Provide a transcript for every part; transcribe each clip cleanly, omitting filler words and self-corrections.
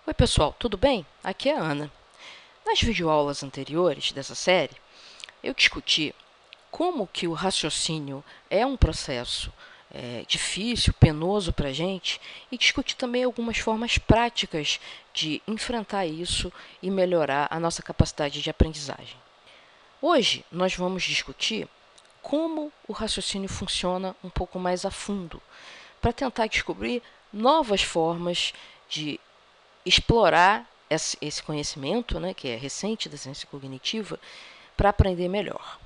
Oi pessoal, tudo bem? Aqui é a Ana. Nas videoaulas anteriores dessa série, eu discuti como que o raciocínio é um processo difícil, penoso para a gente, e discuti também algumas formas práticas de enfrentar isso e melhorar a nossa capacidade de aprendizagem. Hoje nós vamos discutir como o raciocínio funciona um pouco mais a fundo, para tentar descobrir novas formas de explorar esse conhecimento, né, que é recente da ciência cognitiva, para aprender melhor.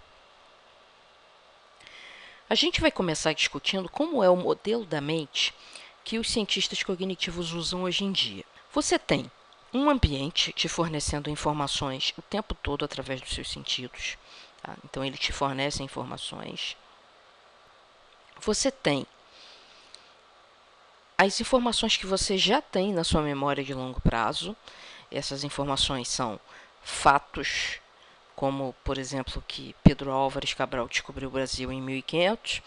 A gente vai começar discutindo como é o modelo da mente que os cientistas cognitivos usam hoje em dia. Você tem um ambiente te fornecendo informações o tempo todo através dos seus sentidos. Tá? Então, ele te fornece informações. Você tem as informações que você já tem na sua memória de longo prazo. Essas informações são fatos, como, por exemplo, que Pedro Álvares Cabral descobriu o Brasil em 1500,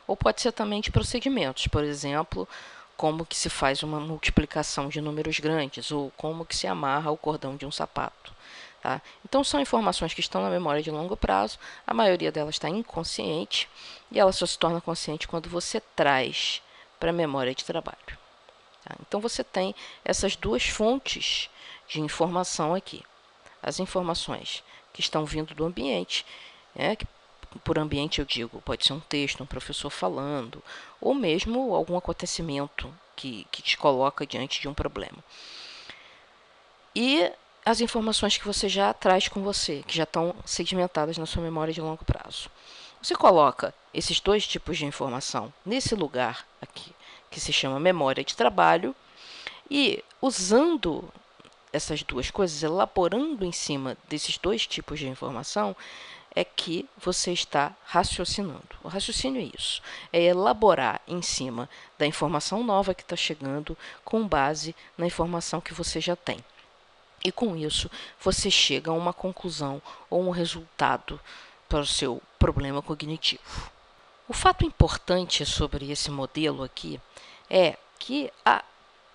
ou pode ser também de procedimentos, por exemplo, como que se faz uma multiplicação de números grandes, ou como que se amarra o cordão de um sapato. Tá? Então, são informações que estão na memória de longo prazo, a maioria delas está inconsciente, e ela só se torna consciente quando você traz para a memória de trabalho. Tá? Então, você tem essas duas fontes de informação aqui. As informações que estão vindo do ambiente, que por ambiente eu digo, pode ser um texto, um professor falando, ou mesmo algum acontecimento que te coloca diante de um problema. E as informações que você já traz com você, que já estão sedimentadas na sua memória de longo prazo. Você coloca esses dois tipos de informação nesse lugar aqui, que se chama memória de trabalho, e usando essas duas coisas, elaborando em cima desses dois tipos de informação, é que você está raciocinando. O raciocínio é isso, é elaborar em cima da informação nova que está chegando com base na informação que você já tem. E com isso, você chega a uma conclusão ou um resultado para o seu problema cognitivo. O fato importante sobre esse modelo aqui é que a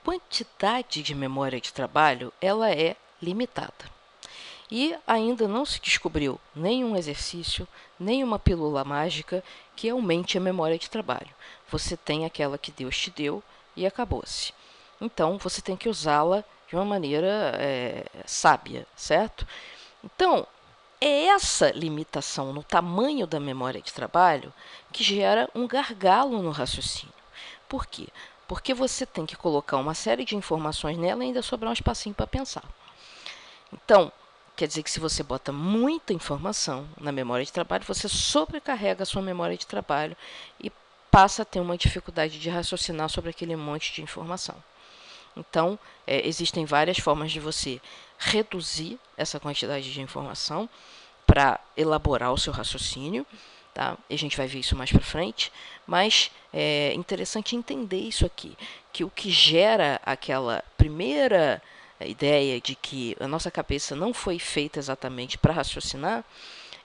quantidade de memória de trabalho ela é limitada. E ainda não se descobriu nenhum exercício, nenhuma pílula mágica que aumente a memória de trabalho. Você tem aquela que Deus te deu e acabou-se. Então, você tem que usá-la de uma maneira sábia, certo? Então, é essa limitação no tamanho da memória de trabalho que gera um gargalo no raciocínio. Por quê? Porque você tem que colocar uma série de informações nela e ainda sobrar um espacinho para pensar. Então, quer dizer que se você bota muita informação na memória de trabalho, você sobrecarrega a sua memória de trabalho e passa a ter uma dificuldade de raciocinar sobre aquele monte de informação. Então, existem várias formas de você reduzir essa quantidade de informação para elaborar o seu raciocínio. Tá? E a gente vai ver isso mais para frente, mas é interessante entender isso aqui, que o que gera aquela primeira ideia de que a nossa cabeça não foi feita exatamente para raciocinar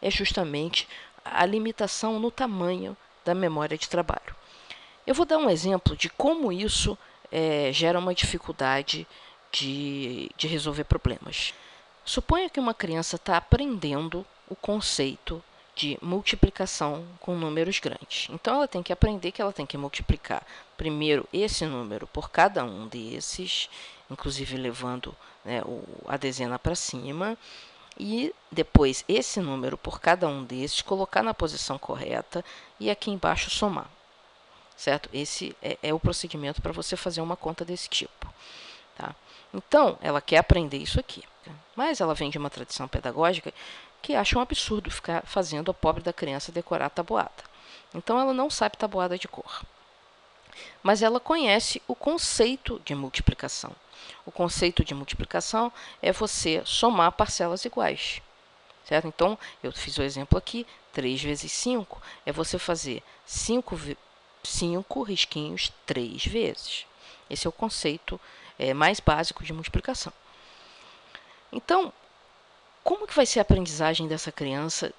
é justamente a limitação no tamanho da memória de trabalho. Eu vou dar um exemplo de como isso gera uma dificuldade de resolver problemas. Suponha que uma criança está aprendendo o conceito de multiplicação com números grandes. Então, ela tem que aprender que ela tem que multiplicar primeiro esse número por cada um desses, inclusive levando a dezena para cima, e depois esse número por cada um desses, colocar na posição correta e aqui embaixo somar. Certo? Esse é o procedimento para você fazer uma conta desse tipo. Tá? Então, ela quer aprender isso aqui, mas ela vem de uma tradição pedagógica que acha um absurdo ficar fazendo a pobre da criança decorar a tabuada. Então, ela não sabe tabuada de cor. Mas ela conhece o conceito de multiplicação. O conceito de multiplicação é você somar parcelas iguais. Certo? Então, eu fiz o exemplo aqui, 3 vezes 5 é você fazer 5 risquinhos 3 vezes. Esse é o conceito mais básico de multiplicação. Então, como que vai ser a aprendizagem dessa criança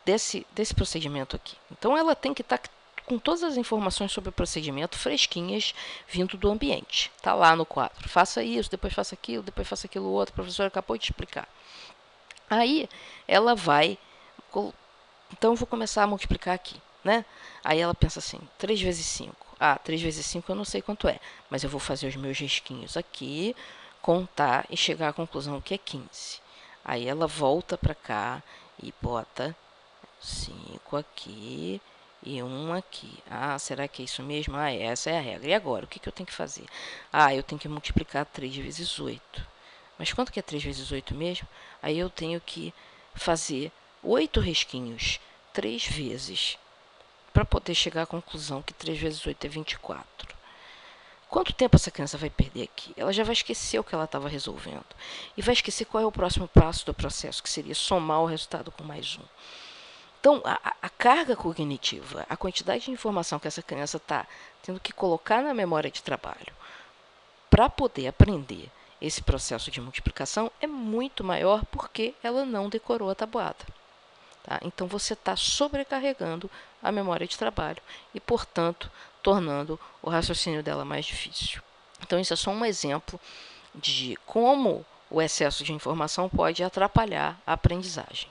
desse procedimento aqui? Então, ela tem que estar com todas as informações sobre o procedimento fresquinhas vindo do ambiente. Está lá no quadro. Faça isso, depois faça aquilo, depois faça aquilo outro. O professor acabou de explicar. Aí, ela vai... Então, eu vou começar a multiplicar aqui, né? Aí ela pensa assim, 3 vezes 5. 3 vezes 5 eu não sei quanto é, mas eu vou fazer os meus risquinhos aqui, contar e chegar à conclusão que é 15. Aí ela volta para cá e bota 5 aqui e 1 aqui. Será que é isso mesmo? Essa é a regra. E agora, o que eu tenho que fazer? Eu tenho que multiplicar 3 vezes 8. Mas quanto que é 3 vezes 8 mesmo? Aí eu tenho que fazer 8 risquinhos 3 vezes para poder chegar à conclusão que 3 vezes 8 é 24. Quanto tempo essa criança vai perder aqui? Ela já vai esquecer o que ela estava resolvendo. E vai esquecer qual é o próximo passo do processo, que seria somar o resultado com mais 1. Então, a carga cognitiva, a quantidade de informação que essa criança está tendo que colocar na memória de trabalho para poder aprender esse processo de multiplicação é muito maior porque ela não decorou a tabuada. Tá? Então, você está sobrecarregando a memória de trabalho e, portanto, tornando o raciocínio dela mais difícil. Então, isso é só um exemplo de como o excesso de informação pode atrapalhar a aprendizagem.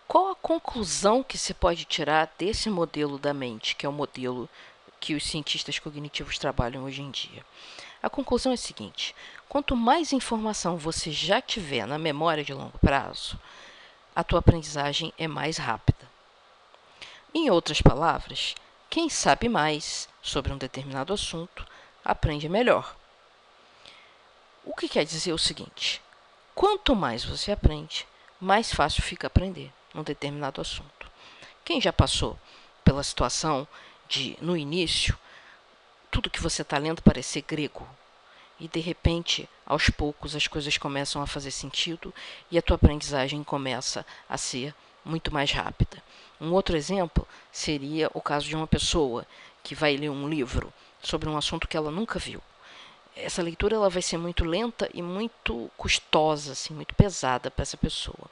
Qual a conclusão que se pode tirar desse modelo da mente, que é o modelo que os cientistas cognitivos trabalham hoje em dia? A conclusão é a seguinte: quanto mais informação você já tiver na memória de longo prazo, a tua aprendizagem é mais rápida. Em outras palavras, quem sabe mais sobre um determinado assunto aprende melhor. O que quer dizer o seguinte: quanto mais você aprende, mais fácil fica aprender um determinado assunto. Quem já passou pela situação de, no início, tudo que você está lendo parecer grego, e de repente, aos poucos, as coisas começam a fazer sentido e a tua aprendizagem começa a ser muito mais rápida. Um outro exemplo seria o caso de uma pessoa que vai ler um livro sobre um assunto que ela nunca viu. Essa leitura ela vai ser muito lenta e muito custosa, assim, muito pesada para essa pessoa.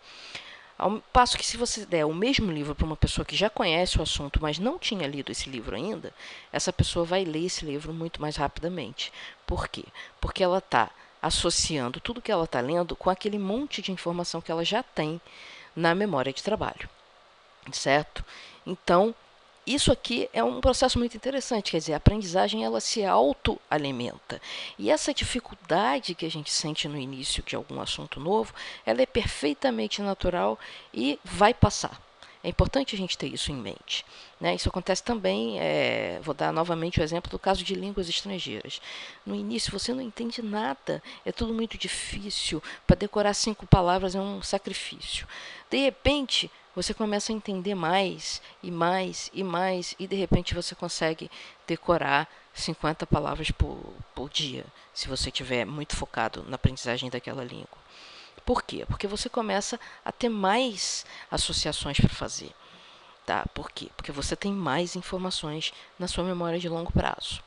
Ao passo que se você der o mesmo livro para uma pessoa que já conhece o assunto, mas não tinha lido esse livro ainda, essa pessoa vai ler esse livro muito mais rapidamente. Por quê? Porque ela está associando tudo que ela está lendo com aquele monte de informação que ela já tem na memória de trabalho. Certo? Então, isso aqui é um processo muito interessante, quer dizer, a aprendizagem ela se autoalimenta. E essa dificuldade que a gente sente no início de algum assunto novo, ela é perfeitamente natural e vai passar. É importante a gente ter isso em mente. Né? Isso acontece também, vou dar novamente o exemplo do caso de línguas estrangeiras. No início você não entende nada, é tudo muito difícil, para decorar 5 palavras é um sacrifício. De repente, você começa a entender mais, e de repente você consegue decorar 50 palavras por dia, se você estiver muito focado na aprendizagem daquela língua. Por quê? Porque você começa a ter mais associações para fazer. Tá? Por quê? Porque você tem mais informações na sua memória de longo prazo.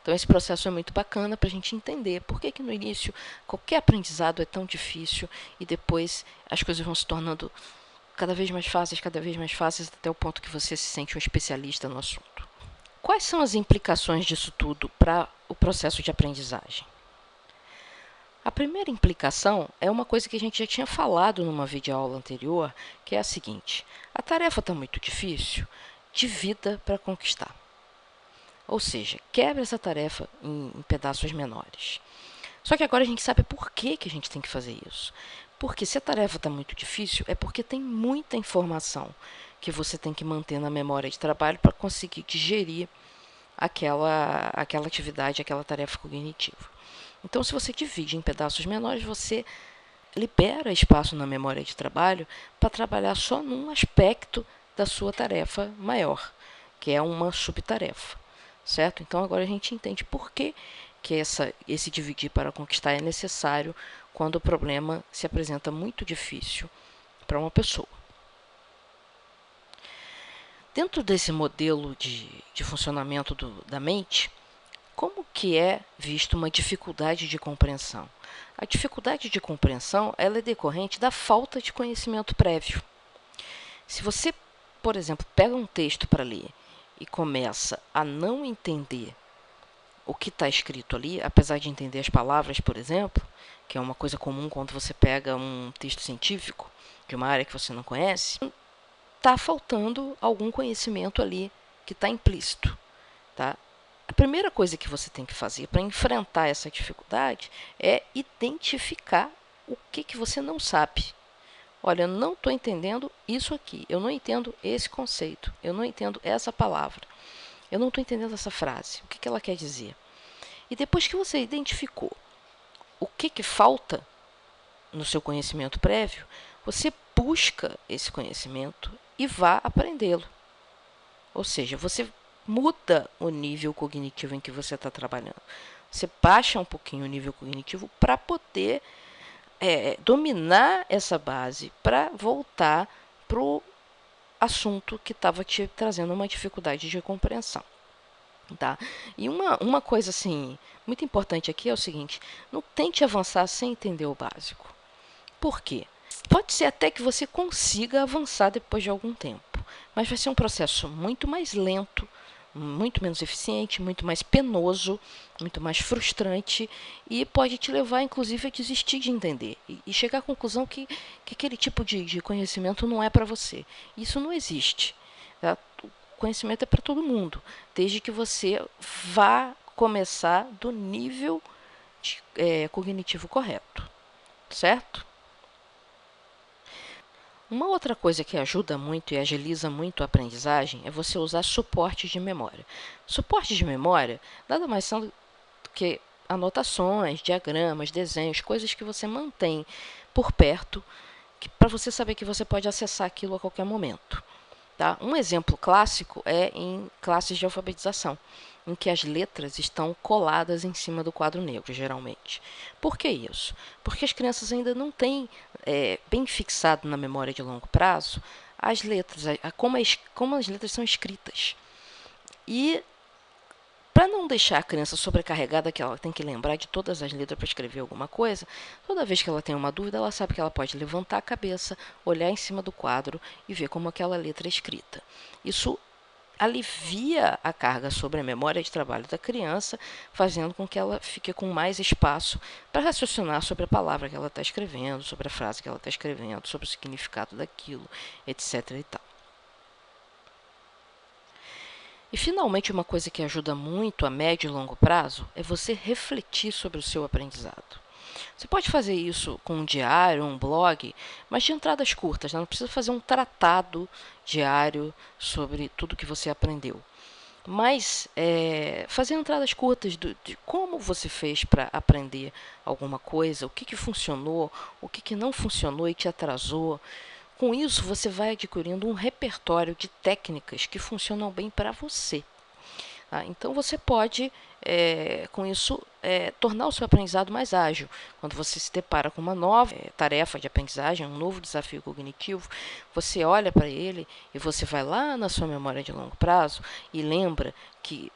Então, esse processo é muito bacana para a gente entender por que no início qualquer aprendizado é tão difícil e depois as coisas vão se tornando cada vez mais fáceis, até o ponto que você se sente um especialista no assunto. Quais são as implicações disso tudo para o processo de aprendizagem? A primeira implicação é uma coisa que a gente já tinha falado numa videoaula anterior, que é a seguinte: a tarefa está muito difícil, divida para conquistar. Ou seja, quebre essa tarefa em pedaços menores. Só que agora a gente sabe por que a gente tem que fazer isso. Porque se a tarefa está muito difícil, é porque tem muita informação que você tem que manter na memória de trabalho para conseguir digerir aquela atividade, aquela tarefa cognitiva. Então, se você divide em pedaços menores, você libera espaço na memória de trabalho para trabalhar só num aspecto da sua tarefa maior, que é uma subtarefa, certo? Então, agora a gente entende por que esse dividir para conquistar é necessário quando o problema se apresenta muito difícil para uma pessoa. Dentro desse modelo de funcionamento da mente, Como que é visto uma dificuldade de compreensão? A dificuldade de compreensão ela é decorrente da falta de conhecimento prévio. Se você, por exemplo, pega um texto para ler e começa a não entender o que está escrito ali, apesar de entender as palavras, por exemplo, que é uma coisa comum quando você pega um texto científico de uma área que você não conhece, está faltando algum conhecimento ali que está implícito, tá? A primeira coisa que você tem que fazer para enfrentar essa dificuldade é identificar o que você não sabe. Olha, eu não estou entendendo isso aqui, eu não entendo esse conceito, eu não entendo essa palavra, eu não estou entendendo essa frase, o que ela quer dizer. E depois que você identificou o que falta no seu conhecimento prévio, você busca esse conhecimento e vá aprendê-lo. Ou seja, você muda o nível cognitivo em que você está trabalhando. Você baixa um pouquinho o nível cognitivo para poder dominar essa base, para voltar para o assunto que estava te trazendo uma dificuldade de compreensão. Tá? E uma coisa assim, muito importante aqui é o seguinte: não tente avançar sem entender o básico. Por quê? Pode ser até que você consiga avançar depois de algum tempo, mas vai ser um processo muito mais lento, muito menos eficiente, muito mais penoso, muito mais frustrante e pode te levar, inclusive, a desistir de entender e chegar à conclusão que aquele tipo de conhecimento não é para você. Isso não existe. Tá? O conhecimento é para todo mundo, desde que você vá começar do nível cognitivo correto, certo? Uma outra coisa que ajuda muito e agiliza muito a aprendizagem é você usar suporte de memória. Suporte de memória nada mais são do que anotações, diagramas, desenhos, coisas que você mantém por perto para você saber que você pode acessar aquilo a qualquer momento. Tá? Um exemplo clássico é em classes de alfabetização, em que as letras estão coladas em cima do quadro negro, geralmente. Por que isso? Porque as crianças ainda não têm bem fixado na memória de longo prazo as letras, como as letras são escritas. E para não deixar a criança sobrecarregada, que ela tem que lembrar de todas as letras para escrever alguma coisa, toda vez que ela tem uma dúvida, ela sabe que ela pode levantar a cabeça, olhar em cima do quadro e ver como aquela letra é escrita. Isso alivia a carga sobre a memória de trabalho da criança, fazendo com que ela fique com mais espaço para raciocinar sobre a palavra que ela está escrevendo, sobre a frase que ela está escrevendo, sobre o significado daquilo, etc. e tal. E, finalmente, uma coisa que ajuda muito a médio e longo prazo é você refletir sobre o seu aprendizado. Você pode fazer isso com um diário, um blog, mas de entradas curtas, né? Não precisa fazer um tratado diário sobre tudo que você aprendeu. Mas fazer entradas curtas de como você fez para aprender alguma coisa, o que funcionou, o que não funcionou e te atrasou. Com isso, você vai adquirindo um repertório de técnicas que funcionam bem para você. Tá? Então, você pode, com isso, tornar o seu aprendizado mais ágil. Quando você se depara com uma nova tarefa de aprendizagem, um novo desafio cognitivo, você olha para ele e você vai lá na sua memória de longo prazo e lembra que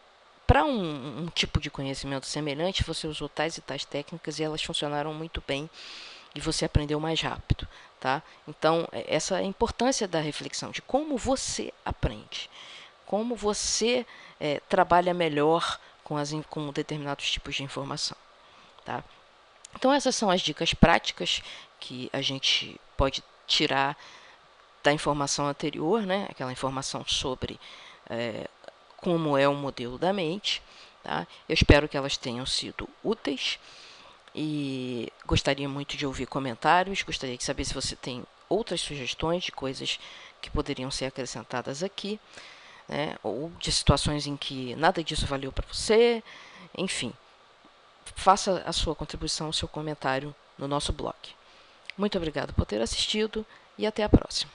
para um tipo de conhecimento semelhante, você usou tais e tais técnicas e elas funcionaram muito bem e você aprendeu mais rápido. Tá? Então, essa é a importância da reflexão, de como você aprende, como você trabalha melhor com determinados tipos de informação. Tá? Então, essas são as dicas práticas que a gente pode tirar da informação anterior, né? Aquela informação sobre como é o modelo da mente. Tá? Eu espero que elas tenham sido úteis. E gostaria muito de ouvir comentários, gostaria de saber se você tem outras sugestões de coisas que poderiam ser acrescentadas aqui, né? Ou de situações em que nada disso valeu para você. Enfim, faça a sua contribuição, o seu comentário no nosso blog. Muito obrigado por ter assistido e até a próxima.